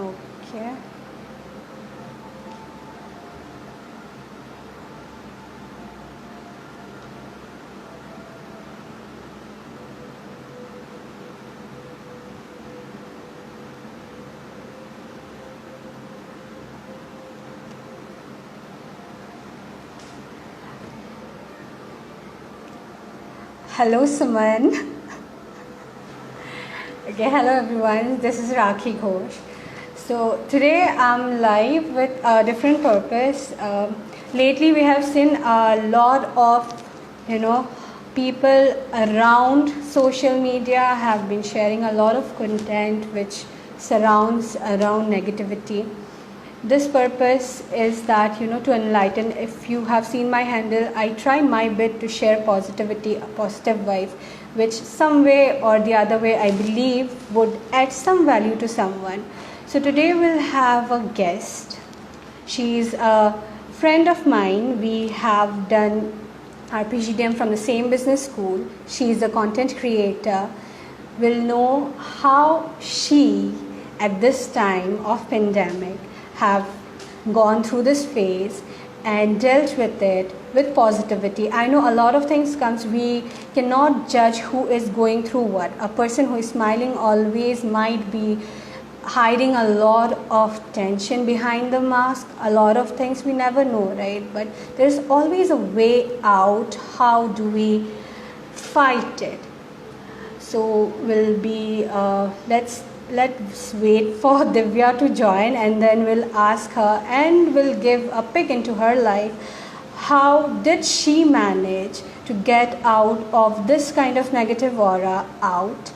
Okay. Hello, Suman. Okay, hello everyone. This is Rakhi Ghosh. So today I'm live with a different purpose. Lately, we have seen a lot of, people around social media have been sharing a lot of content which surrounds around negativity. This purpose is that, to enlighten. If you have seen my handle, I try my bit to share positivity, a positive vibe, which some way or the other way I believe would add some value to someone. So today we'll have a guest. She's a friend of mine. We have done our PGDM from the same business school. She's a content creator. We'll know how she, at this time of pandemic, have gone through this phase and dealt with it with positivity. I know a lot of things comes, we cannot judge who is going through what. A person who is smiling always might be hiding a lot of tension behind the mask, a lot of things we never know, right? But there's always a way out. How do we fight it? So we'll be let's wait for Divya to join, and then we'll ask her and we'll give a peek into her life. How did she manage to get out of this kind of negative aura out?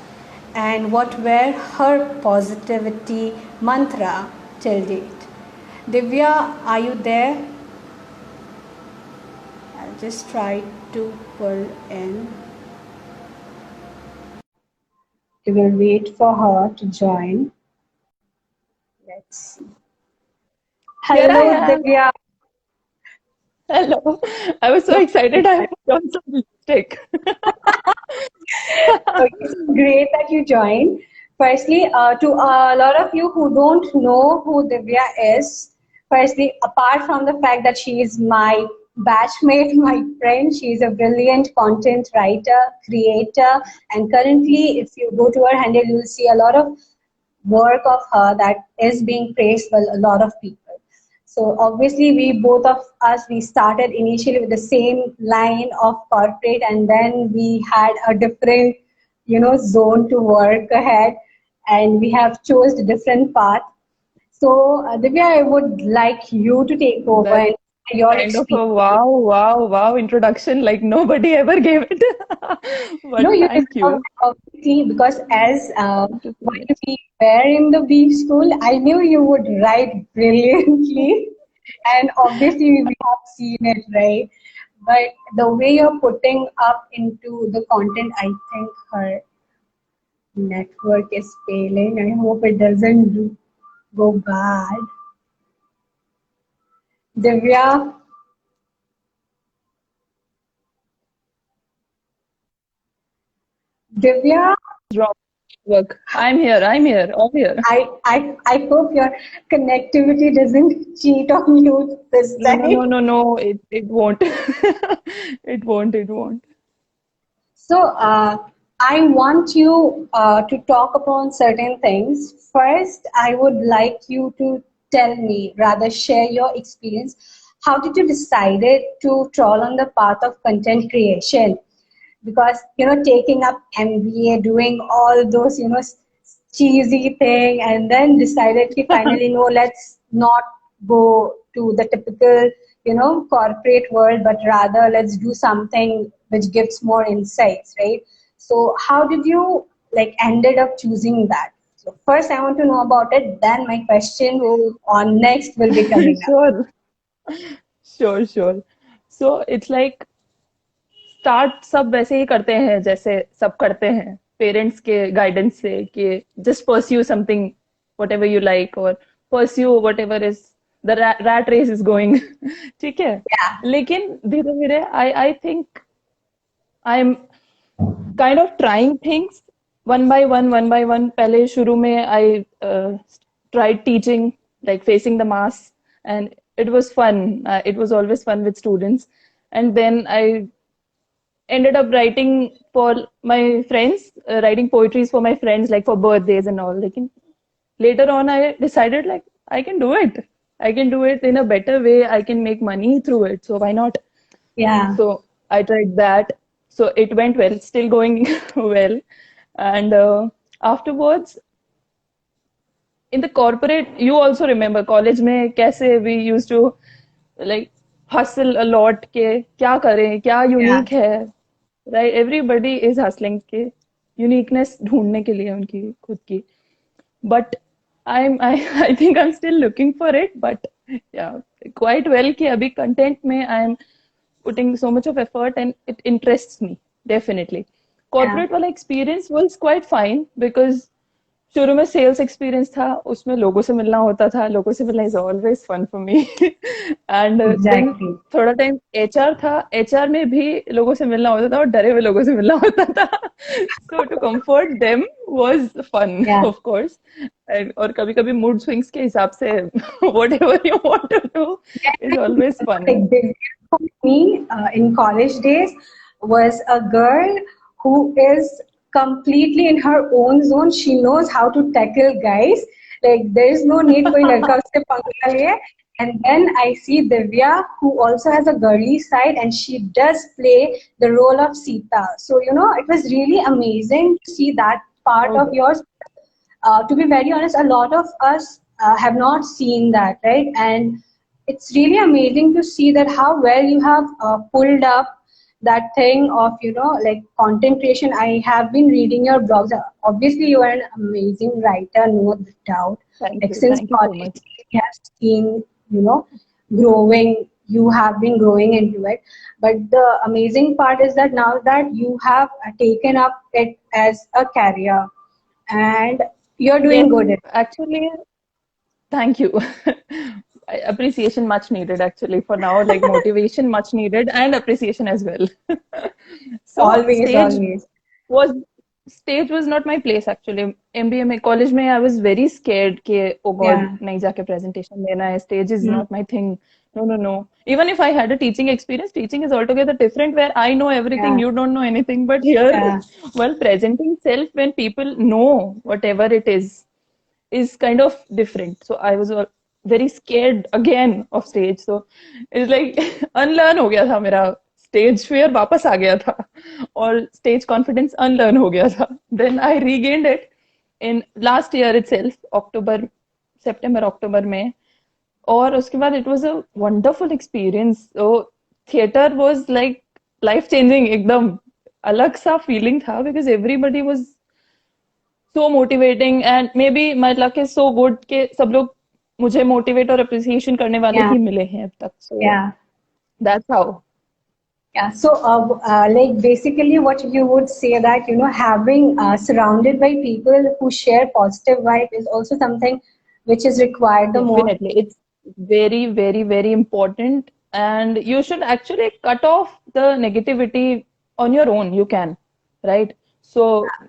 And what were her positivity mantra till date? Divya, are you there? I'll just try to pull in. We will wait for her to join. Let's see. Here I Hello, am. Divya. Hello. I was so excited. I put on some lipstick. Okay, so great that you joined. Firstly, to a lot of you who don't know who Divya is, firstly, apart from the fact that she is my batchmate, my friend, she is a brilliant content writer, creator, and currently, if you go to her handle, you will see a lot of work of her that is being praised by a lot of people. So obviously we both of us, we started initially with the same line of corporate, and then we had a different, zone to work ahead, and we have chose a different path. So Divya, I would like you to take over That's and share your kind of a experience. wow introduction. Like nobody ever gave it. No, But you thank deserve you. it, obviously, because as Thank you so while much. we were in the beef school, I knew you would write brilliantly, and obviously we have seen it, right? But the way you're putting up into the content, I think her network is failing. I hope it doesn't go bad. Divya, Divya, Wrong work. I'm here. All here. I hope your connectivity doesn't cheat on you this time. No. It won't. It won't. So, I want you to talk upon certain things. First, I would like you to tell me, rather share your experience. How did you decided to trawl on the path of content creation? Because taking up MBA, doing all those cheesy thing, and then decided to finally no, let's not go to the typical corporate world, but rather let's do something which gives more insights, right? So how did you like ended up choosing that? So first I want to know about it, then my question So on next will be coming up. sure, sure. So it's like start सब वैसे ही करते हैं जैसे सब करते हैं parents के guidance से कि just pursue something whatever you like और pursue whatever is the rat race is going ठीक है Yeah. लेकिन धीरे धीरे I think I am kind of trying things one by one पहले शुरू में आई tried teaching, like facing the mass, and it was fun. It was always fun with students. And then I ended up writing for my friends, writing poetries for my friends, like for birthdays and all. Like later on, I decided like I can do it. I can do it in a better way. I can make money through it. So why not? Yeah. So I tried that. So it went well, still going well. And afterwards, in the corporate, you also remember college में कैसे we used to like hustle a lot के क्या करें, क्या Yeah. unique है, right? Everybody is hustling के uniqueness ढूंढने के लिए उनकी खुद की. But I think I'm still looking for it. But yeah, quite well कि अभी content में I'm putting so much of effort and it interests me definitely. Yeah. Corporate वाला experience was quite fine because शुरू में sales experience था, उसमें लोगों से मिलना होता था. लोगों से मिलना is always fun for me. And then Exactly. थोड़ा टाइम एचआर था. एचआर में भी लोगों से मिलना होता था और डरे हुए लोगों से मिलना होता था. So to comfort them was fun Yeah. Of course. और कभी कभी मूड स्विंग्स के हिसाब से whatever you want to do is always fun. Like Divya for me in college days was a girl who is completely in her own zone. She knows how to tackle guys. Like there is no need कोई लड़का उससे पंगा ले. And then I see Divya, who also has a girly side, and she does play the role of Sita. So you know, it was really amazing to see that part of Okay. yours. To be very honest, a lot of us have not seen that, right? And it's really amazing to see that how well you have pulled up that thing of, you know, like content creation. I have been reading your blogs. Obviously, you are an amazing writer, no doubt. Like since Thank you so college, much. we have seen, you know, growing. You have been growing into it. But the amazing part is that now that you have taken up it as a career, and you're Yes, doing good at it. actually, thank you. Appreciation much needed actually for now, like motivation much needed and appreciation as well. So Always, always. was stage was not my place actually. MBA में college में I was very scared कि oh God Yeah. नहीं जाके presentation देना है. Stage is Mm. not my thing. No, no, no. Even if I had a teaching experience, teaching is altogether different where I know everything, Yeah. you don't know anything. But here, Yeah. while presenting self, when people know whatever it is kind of different. So I was very scared again of stage. So it's like unlearn हो गया था मेरा. Stage fear वापस आ गया था और stage confidence unlearn हो गया था. Then I regained it in last year itself, September October में. और उसके बाद it was a wonderful experience. So theater was like life changing एकदम अलग सा feeling था because everybody was so motivating and maybe my luck is so good कि सब लोग मुझे motivate और appreciation करने वाले Yeah. ही मिले हैं अब तक. So Yeah. that's how. Yeah. So, like basically, what you would say that, you know, having surrounded by people who share positive vibe is also something which is required the most. Definitely. It's very, very, very important. And you should actually cut off the negativity on your own. You can, right? So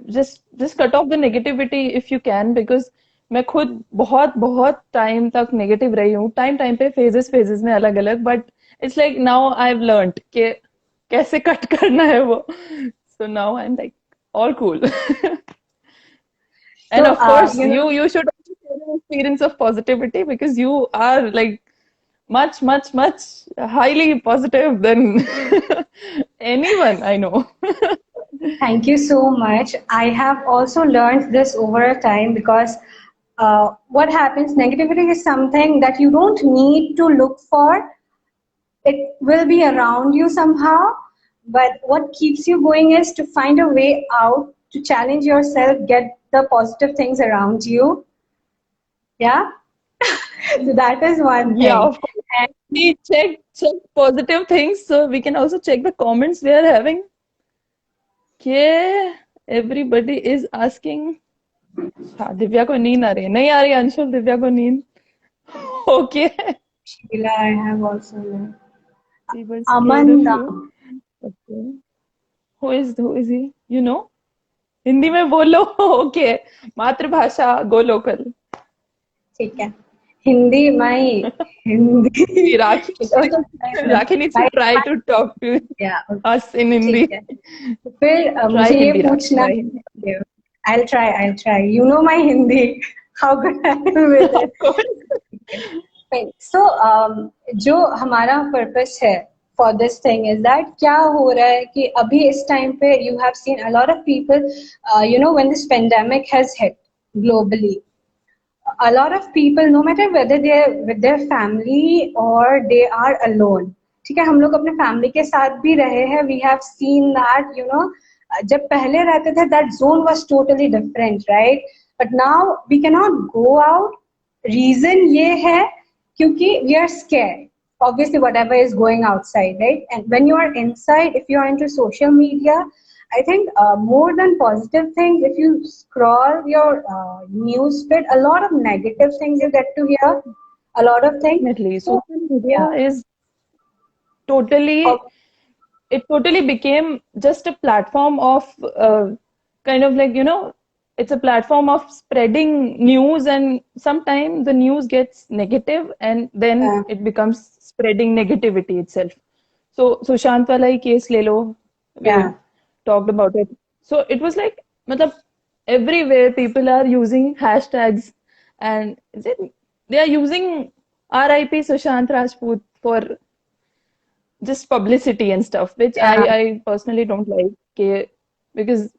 just cut off the negativity if you can because मैं खुद बहुत बहुत time तक negative रही हूँ. Time time पे phases में अलग अलग. But it's like now I have learned कि कैसे कट करना है वो. So now I am like all cool. And So, of course, you know, you should also share an experience of positivity because you are like much, much, much highly positive than anyone I know. thank you so much. I have also learned this over a time because what happens, negativity is something that you don't need to look for. It will be around you somehow, but what keeps you going is to find a way out, to challenge yourself, get the positive things around you. Yeah. So that is one Yeah, thing. of course. And We check positive things, so we can also check the comments we are having. Okay, everybody is asking. हाँ, दिव्या को नींद आ रही है. नहीं आ रही अंशुल दिव्या को नींद. Okay. Sheila, I have also learned. We were scared of Amanda. you. Okay. Who is he? You know? Hindi में बोलो. ओके. मातृभाषा गो लोकल. ठीक है. Hindi, my Hindi. Rakhi, It also Rakhi needs to my, try my to talk to yeah. us in ठीक Hindi. है. तो फिर Try मुझे ये Hindi, Rakhi. पूछना Try Hindi. है. I'll try. You know my Hindi. How good I am with it. Of course. So, जो हमारा पर्पस है for this thing is that क्या हो रहा है कि अभी इस टाइम पे you have seen a lot of people, when this pandemic has hit globally, a lot of people, no matter whether they're with their family or they are alone, ठीक है, हम लोग अपने फैमिली के साथ भी रहे हैं. We have seen that, जब पहले रहते थे that zone was totally different, right? But now we cannot go out. Reason ये है क्योंकि we are scared. Obviously, whatever is going outside, right? And when you are inside, if you are into social media, I think more than positive things, if you scroll your news feed, a lot of negative things you get to hear, a lot of things. Definitely. So, Social media yeah. is totally, Oh, it totally became just a platform of kind of like, it's a platform of spreading news, and sometimes the news gets negative and then yeah. it becomes spreading negativity itself. So Sushant wala hi case le lo, we Yeah. talked about it. So it was like, matlab, everywhere people are using hashtags, and they are using RIP Sushant Rajput for just publicity and stuff, which Yeah. I personally don't like, because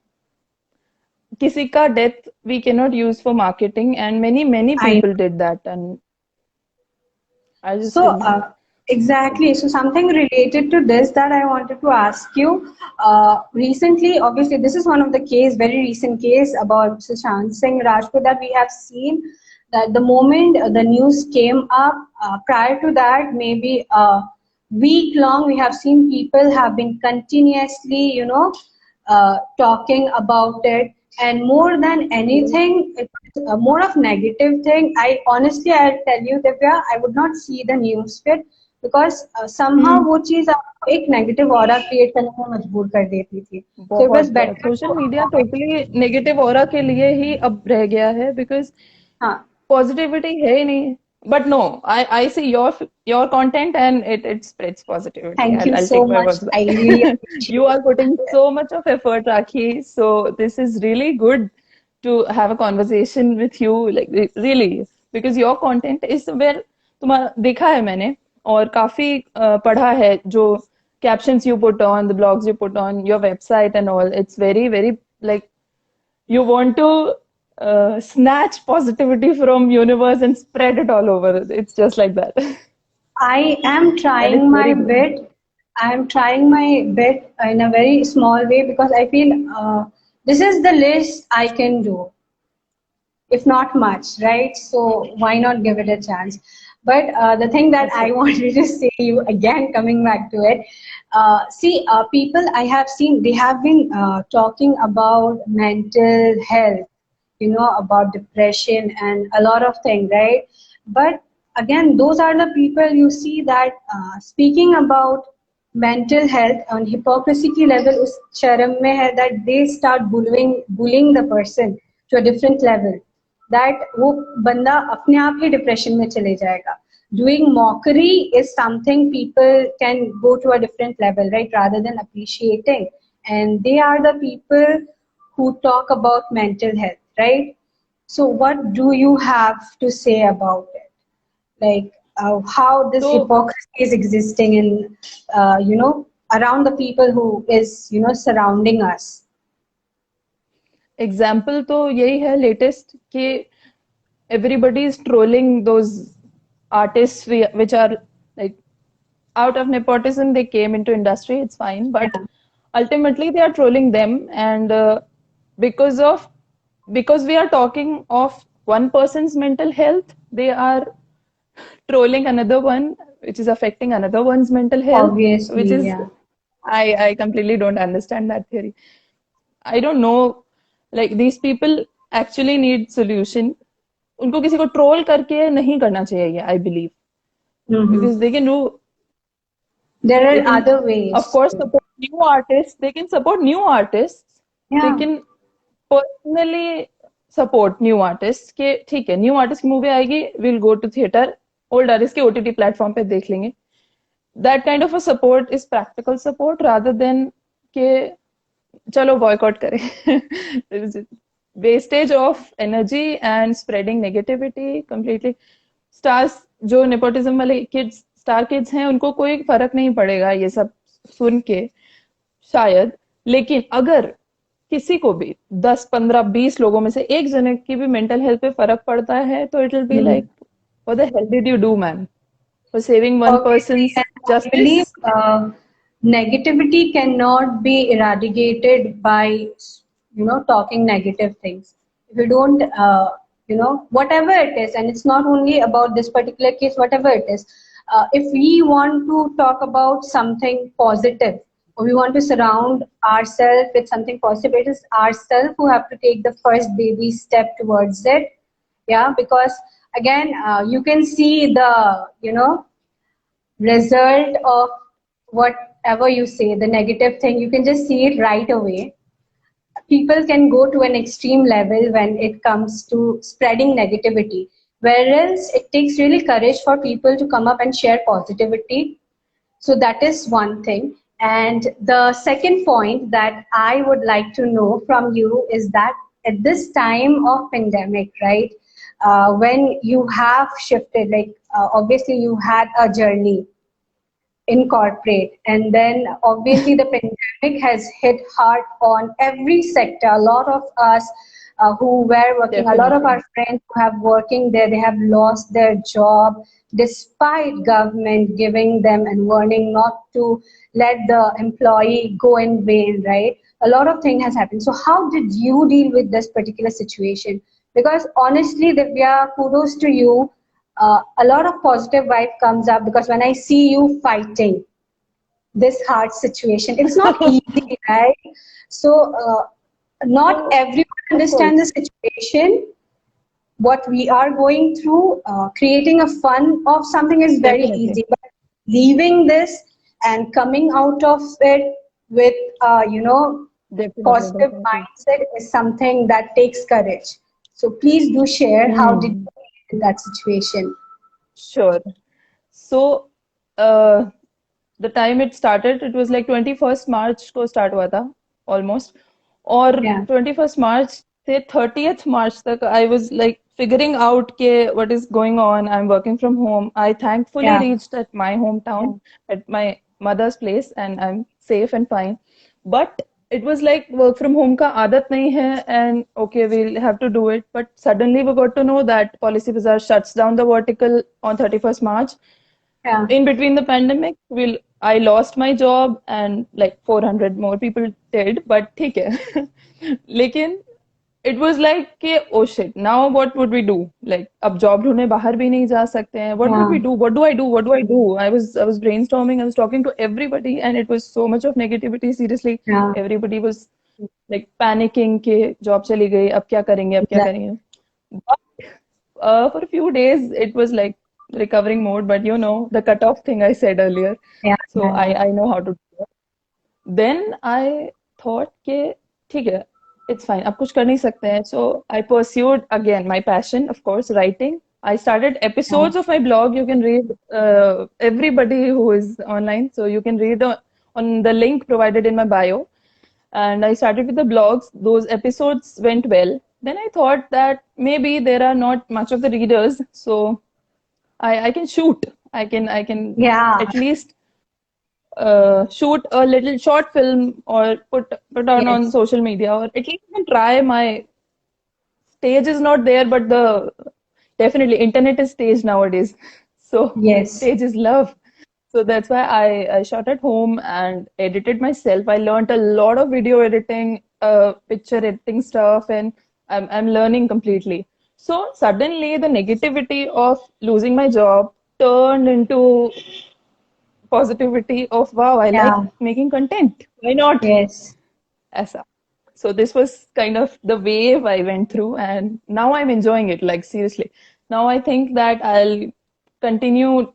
किसी का death we cannot use for marketing, and many I people did that, and I just So, didn't. exactly. So, something related to this that I wanted to ask you. Recently, obviously, this is one of the very recent case about Sushant Singh Rajput that we have seen that the moment the news came up, prior to that, maybe a week long, we have seen people have been continuously, talking about it. And more than anything, it's more of negative thing. I'll tell you, Divya, I would not see the news feed because somehow हम्म वो चीज आपको एक negative aura create करने में मजबूर कर देती थी. So it was बहुत better social to media avoid. Totally negative aura के लिए ही अब रह गया है, बिकॉज हाँ. पॉजिटिविटी है ही नहीं. But no, I see your content and it spreads positivity. Thank you I'll so take my much. words I back. really appreciate You are putting it. so much of effort, Rakhi, so this is really good to have a conversation with you, like really, because your content is where तुम्हारा देखा है मैंने, और काफी पढ़ा है जो captions you put on, the blogs you put on your website and all. It's very very like you want to snatch positivity from universe and spread it all over. It's just like that. I am And it's trying very my good. bit. I am trying my bit in a very small way because I feel this is the least I can do, if not much, right? So why not give it a chance? But the thing that I Definitely. wanted to say you again, coming back to it, people I have seen, they have been talking about mental health, about depression and a lot of things, right? But again, those are the people you see that speaking about mental health on hypocrisy की level उस शर्म में है that they start bullying the person to a different level, that वो बंदा अपने आप ही depression में चले जाएगा. Doing mockery is something people can go to a different level, right, rather than appreciating. And they are the people who talk about mental health, right? So what do you have to say about it? Like how this So hypocrisy is existing in, around the people who is, surrounding us. Example तो यही है latest कि everybody is trolling those artists which are like out of nepotism they came into industry. It's fine, but Yeah. ultimately they are trolling them, and because of because we are talking of one person's mental health, they are trolling another one, which is affecting another one's mental health, which Obviously, is yeah. I completely don't understand that theory. I don't know, like these people actually need solution. उनको किसी को troll करके नहीं करना चाहिए ये, I believe, Hmm. because There they are can other of ways course to. support new artists, they can support new artists, they Yeah. can personally support new artist के, ठीक है न्यू आर्टिस्ट की movie आएगी, will go to theatre, old artist के OTT platform पे देख लेंगे. That kind of a support is practical support rather than के चलो बॉयकॉट करें. Wastage of energy and spreading negativity completely. Stars जो नेपोटिज्म वाले किड्स, स्टार किड्स हैं, उनको कोई फर्क नहीं पड़ेगा ये सब सुन के शायद. लेकिन अगर किसी को भी 10 15 20 लोगों में से एक जने की भी मेंटल हेल्थ पे फर्क पड़ता है तो it will be like what the hell did you do man for saving one Obviously, persons and I justice. believe negativity cannot be eradicated by, talking negative things. If you don't, whatever it is, and it's not only about this particular case, whatever it is, if we want to talk about something positive, or we want to surround ourselves with something positive, it is ourselves who have to take the first baby step towards it. Yeah, because again, you can see the, result of whatever you say, the negative thing, you can just see it right away. People can go to an extreme level when it comes to spreading negativity, whereas it takes really courage for people to come up and share positivity. So that is one thing. And the second point that I would like to know from you is that at this time of pandemic, right, when you have shifted, like obviously you had a journey in corporate, and then obviously the pandemic has hit hard on every sector. A lot of us who were working, a lot of Definitely. our friends who have working there, they have lost their job despite government giving them and warning not to let the employee go in vain, right? A lot of thing has happened. So how did you deal with this particular situation? Because honestly, Divya, kudos to you. A lot of positive vibe comes up because when I see you fighting this hard situation, it's not easy, right? So not No, everyone of understands course. the situation, what we are going through. Creating a fun of something is very Definitely. easy, but leaving this and coming out of it with, Definitely, positive definitely. mindset is something that takes courage. So please do share how did Hmm. you deal in that situation? Sure. So, uh, the time it started, it was like 21st March को start हुआ था, almost. और Yeah, 21st March से 30th March तक I was like figuring out के what is going on. I'm working from home. I thankfully yeah, reached at my hometown, at my mother's place, and I'm safe and fine. But it was like work from home का आदत नहीं है, and okay, we'll have to do it. But suddenly we got to know that Policy Bazaar shuts down the vertical on 31st March. yeah. In between the pandemic, I lost my job and like 400 more people did, but ठीक है. लेकिन it was like कि oh shit, now what would we do? Like अब job ढूंढने बाहर भी नहीं जा सकते हैं. What would Yeah, we do? What do I do? What do I do? I was brainstorming. I was talking to everybody, and it was so much of negativity. Seriously, yeah, everybody was like panicking कि job चली गई, अब क्या करेंगे? अब क्या exactly. करेंगे? But for a few days, it was like recovering mode. But you know, the cutoff thing I said earlier. Yeah, So yeah, I know how to do it. Then I thought कि ठीक है, it's fine, अब कुछ कर नहीं सकते हैं. So I pursued again my passion, of course, writing. I started yeah, episodes of my blog. You can read everybody who is online. So you can read on the link provided in my bio. And I started with the blogs. Those episodes went well. Then I thought that maybe there are not much of the readers, so I can shoot. I can yeah. at least shoot a little short film or put on Yes, social media, or at least even try. My stage is not there, but the definitely internet is stage nowadays. So yes. stage is love. So that's why I shot at home and edited myself. I learned a lot of video editing, picture editing stuff, and I'm learning completely. So suddenly the negativity of losing my job turned into positivity of wow, I like Yeah, making content. Why not? yes. ऐसा. So this was kind of the wave I went through, and now I'm enjoying it. Like seriously, now I think that I'll continue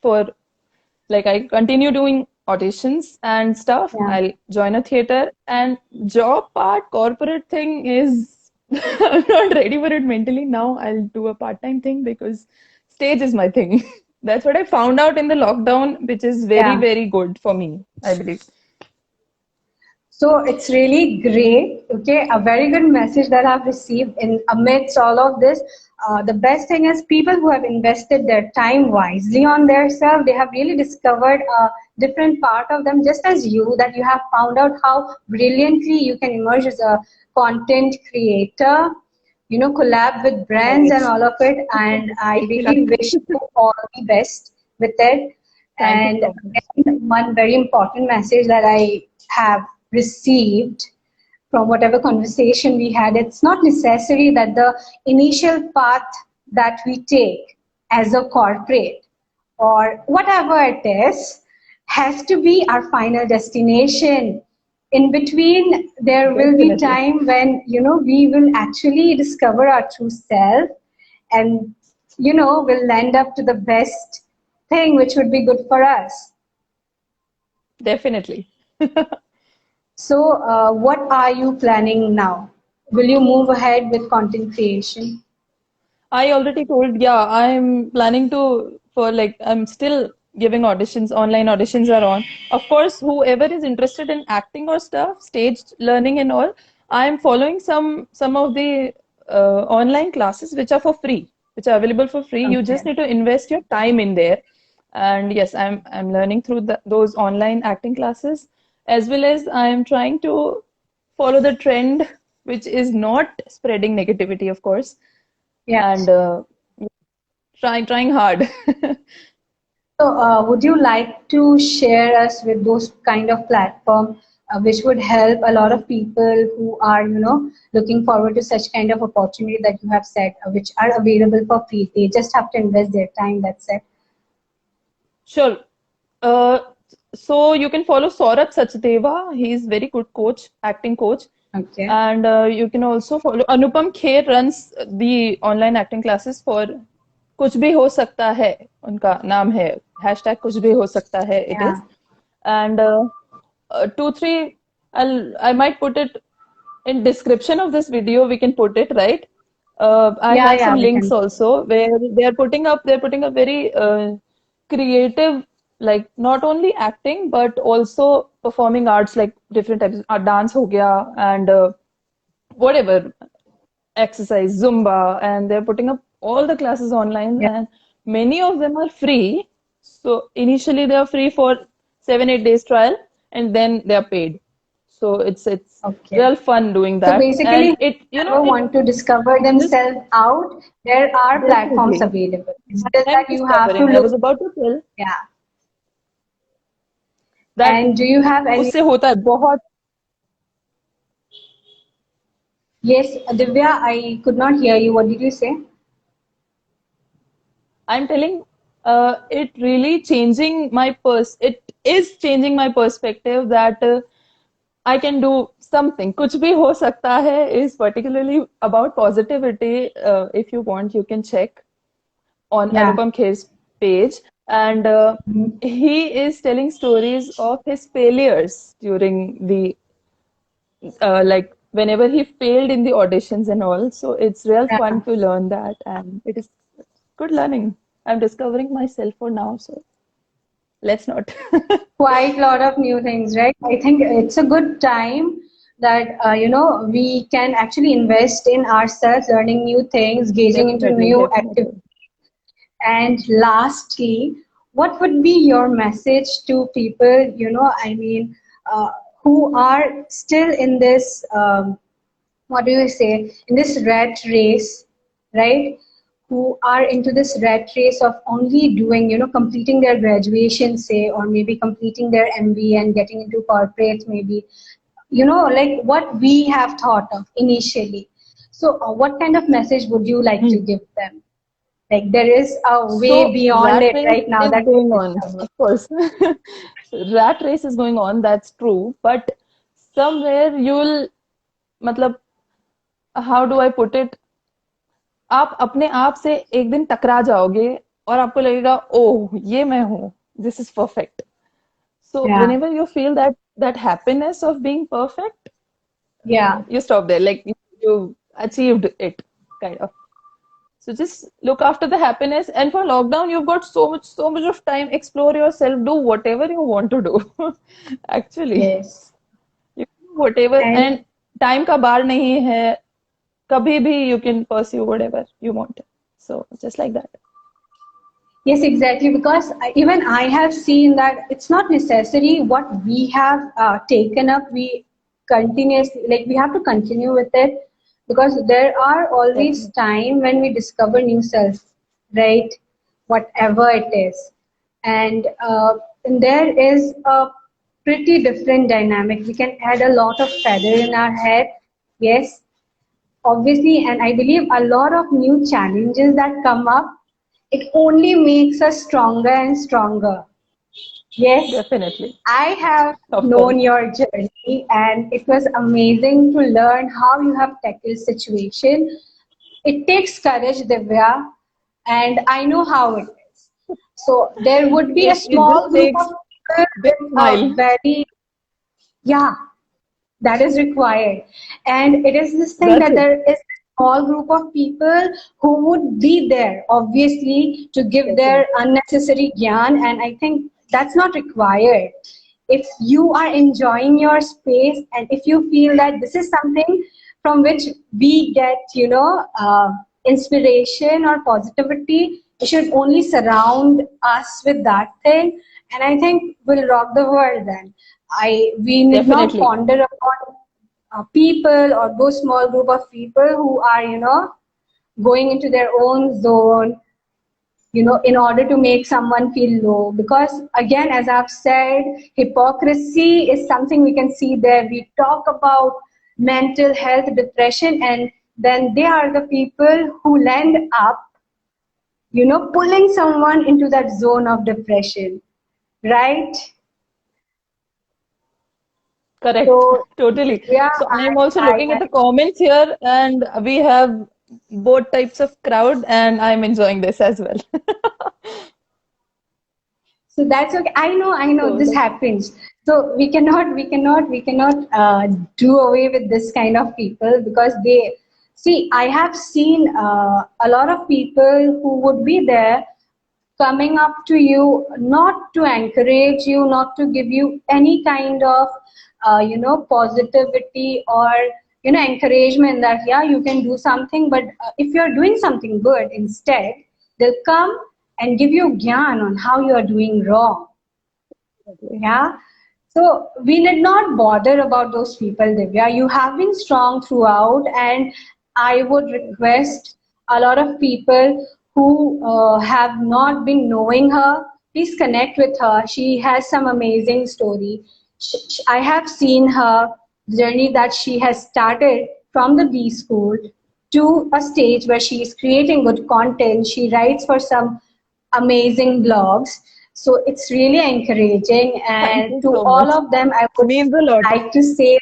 for like I continue doing auditions and stuff. Yeah, I'll join a theater, and job part, corporate thing is I'm not ready for it mentally now. I'll do a part-time thing because stage is my thing. That's what I found out in the lockdown, which is very, Yeah. very good for me, I believe. So it's really great. Okay, a very good message that I've received in amidst all of this. The best thing is people who have invested their time wisely on their self, they have really discovered a different part of them, just as you, that you have found out how brilliantly you can emerge as a content creator, collab with brands and Right. all of it. And I really Right. wish you all the best with it. Thank you And so much. one very important message that I have received from whatever conversation we had, it's not necessary that the initial path that we take as a corporate or whatever it is has to be our final destination. In between, there will be Definitely. time when we will actually discover our true self, and we'll land up to the best thing which would be good for us. Definitely. So, what are you planning now? Will you move ahead with content creation? I already told, yeah, I'm planning to, for like, I'm still giving auditions, online auditions are on. Of course, whoever is interested in acting or stuff, stage learning and all, I'm following some of the online classes which are for free, which are available for free. You Okay. just need to invest your time in there. And yes, I'm learning through those online acting classes, as well as I'm trying to follow the trend, which is not spreading negativity, of course, and Yes. trying hard. So, would you like to share us with those kind of platform which would help a lot of people who are, looking forward to such kind of opportunity that you have said, which are available for free? They just have to invest their time. That's it. Sure. Uh, so you can follow Saurabh Sachdeva. He's very good coach, acting coach. Okay. And you can also follow Anupam Kher runs the online acting classes for कुछ भी हो सकता है उनका नाम है hashtag कुछ भी हो सकता है it Yeah. is and 2 3 I might put it in description of this video we can put it right I Yeah. have some Yeah. We links can. also where they're putting up very creative like not only acting but also performing arts like different types dance ho gaya and whatever exercise zumba and they're putting up all the classes online Yeah. and many of them are free so initially they are free for 7 8 days trial and then they are paid so it's Okay. real fun doing So that basically, and it you know whoever it want to discover just themselves out, there are platforms definitely available. It's just I am that you have to discovering I look. was about to tell Yeah. that And do you have any? उससे होता है बहुत Yes, Divya, I could not hear you. What did you say? I'm telling it is changing my perspective that I can do something. कुछ भी हो सकता है is particularly about positivity. If you want, you can check on Yeah. Anupam Kher's page. And Mhm. he is telling stories of his failures during the, like, whenever he failed in the auditions and all. So it's real fun Yeah. to learn that. And it is good learning. I'm discovering myself for now. So let's not. Quite a lot of new things, right? I think it's a good time that we can actually invest in ourselves, learning new things, gazing into Definitely, new activities. definitely. And lastly, what would be your message to people, uh, who are still in this, what do you say, in this rat race, right? Who are into this rat race of only doing, completing their graduation, say, or maybe completing their MBA and getting into corporate, maybe, like what we have thought of initially. So, what kind of message would you like to Hmm. give them? Like there is a way So beyond rat it race right now is that we going on, discover. of course. Rat race is going on, that's true. But somewhere you'll, मतलब, how do I put it? आप अपने आप से एक दिन टकरा जाओगे और आपको लगेगा ओह ये मैं हूँ this is perfect so Yeah, whenever you feel that happiness of being perfect yeah, you stop there like you achieved it, kind of. So just look after the happiness. And for lockdown, you've got so much of time. Explore yourself. Do whatever you want to do. Actually, Yes. you can do whatever. And And time का बार नहीं है. कभी भी you can pursue whatever you want. So just like that. yes, exactly. Because even I have seen that it's not necessary what we have taken up. We continuously, like, we have to continue with it, because there are always Definitely. time when we discover new self, right? Whatever it is, and there is a pretty different dynamic. We can add a lot of feather in our head. Yes, obviously, and I believe a lot of new challenges that come up, it only makes us stronger and stronger. Yes, Definitely. I have Of course. known your journey, and it was amazing to learn how you have tackled situation. It takes courage, Divya, and I know how it is. So there would be a It just small group of takes people big with a smile. very, yeah, that is required, and it is this thing That's that it. there is a small group of people who would be there, obviously, to give their Definitely. unnecessary gyan, and I think that's not required. If you are enjoying your space, and if you feel that this is something from which we get, inspiration or positivity, we should only surround us with that thing, and I think we'll rock the world then. We need not Definitely. ponder upon people or those small group of people who are, going into their own zone, in order to make someone feel low. Because again, as I've said, hypocrisy is something we can see there. We talk about mental health, depression, and then they are the people who land up, pulling someone into that zone of depression, right? Correct. So Totally. yeah, So I'm also looking I at the comments here, and we have both types of crowd, and I'm enjoying this as well. So that's okay. I know So this that's happens. So we cannot do away with this kind of people, because they see. I have seen a lot of people who would be there coming up to you, not to encourage you, not to give you any kind of positivity or encouragement that yeah, you can do something. But if you're doing something good, instead they'll come and give you gyan on how you are doing wrong. definitely. Yeah. So we need not bother about those people, Divya. You have been strong throughout, and I would request a lot of people who have not been knowing her, please connect with her. She has some amazing story. I have seen her journey that she has started from the B school to a stage where she is creating good content. She writes for some amazing blogs. So it's really encouraging. Thank And you to so all much. of them, I would Means a lot. like to say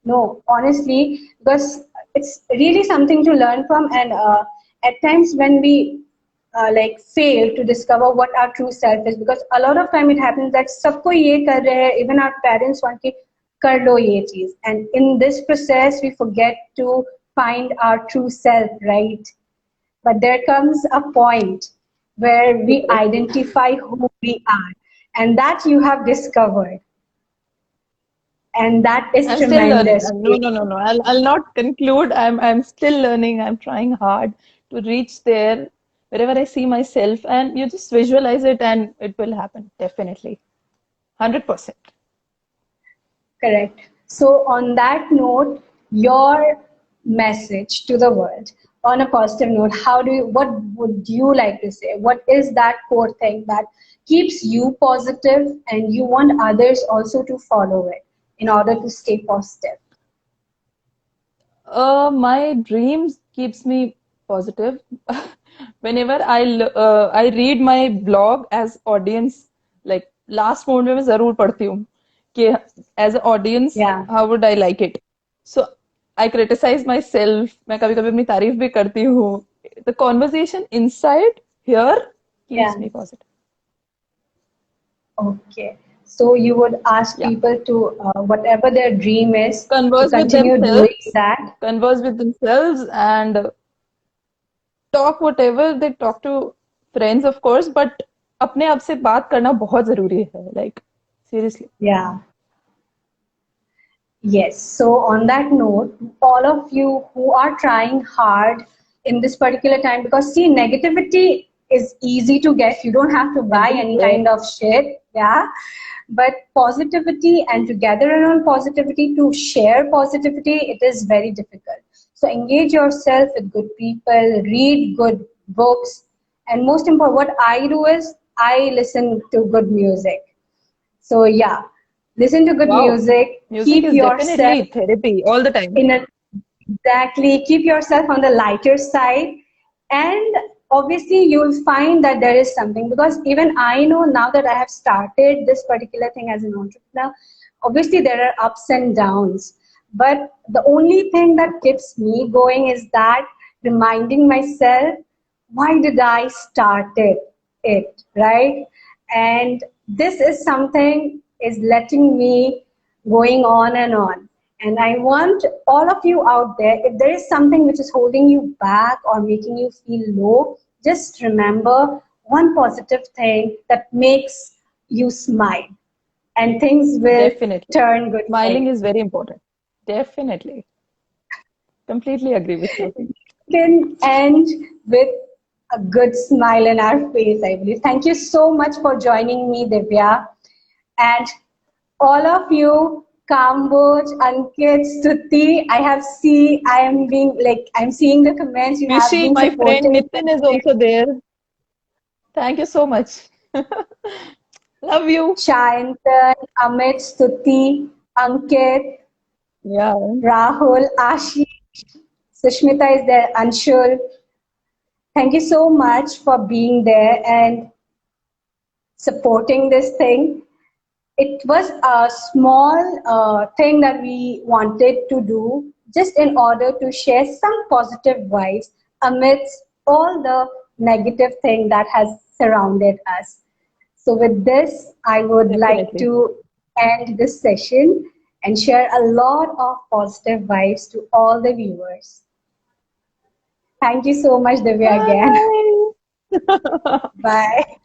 no, honestly, because it's really something to learn from. And at times when we like fail to discover what our true self is, because a lot of time it happens that सबको ये कर रहे हैं, even our parents want कि कर लो ये चीज, and in this process we forget to find our true self, right? But there comes a point where we Correct. identify who we are, and that you have discovered, and that is I'm still learning. tremendous. No, no, no, no. I'll not conclude. I'm still learning. I'm trying hard to reach there wherever I see myself, and you just visualize it, and it will happen. Definitely. 100%. Correct. So, on that note, your message to the world on a positive note, what would you like to say? What is that core thing that keeps you positive and you want others also to follow it in order to stay positive? My dreams keeps me positive. Whenever I read my blog as audience, like last mode में मैं जरूर पढ़ती हूँ कि as an audience Yeah, how would I like it. So I criticize myself. मैं कभी कभी अपनी तारीफ भी करती हूँ. The conversation inside here keeps yeah. me positive. Okay. So you would ask Yeah. people to, whatever their dream is, to Converse with continue themselves, doing that. converse with themselves and talk whatever they talk to friends, of course, but अपने आप से बात करना बहुत जरूरी है, like seriously. Yeah. Yes. So on that note, all of you who are trying hard in this particular time, because see, negativity is easy to get. You don't have to buy any Everywhere. kind of shit. Yeah. But positivity and to gather around positivity, to share positivity, it is very difficult. So engage yourself with good people, read good books, and most important, what I do is I listen to good music. So yeah, listen to good Wow. music, Music keep is yourself definitely therapy all the time. in a, exactly, keep yourself on the lighter side, and obviously you'll find that there is something, because even I know now that I have started this particular thing as an entrepreneur, obviously there are ups and downs, but the only thing that keeps me going is that reminding myself, why did I started it, right? And this is something is letting me going on and on. And I want all of you out there, if there is something which is holding you back or making you feel low, just remember one positive thing that makes you smile, and things will Definitely. turn good for Smiling you. is very important. Definitely. Completely agree with you. Can end with a good smile in our face, I believe. Thank you so much for joining me, Divya. And all of you, Kamboj, Ankit, Stuti, I'm seeing the comments you have Rishi, been my friend supporting. Nitin is also there. Thank you so much. Love you. Shayantan, Amit, Stuti, Ankit, Yeah. Rahul, Ashish, Sushmita is there, Anshul. Thank you so much for being there and supporting this thing. It was a small thing that we wanted to do just in order to share some positive vibes amidst all the negative thing that has surrounded us. So with this, I would like Definitely. to end this session and share a lot of positive vibes to all the viewers. Thank you so much, Divya, again. Bye. Bye.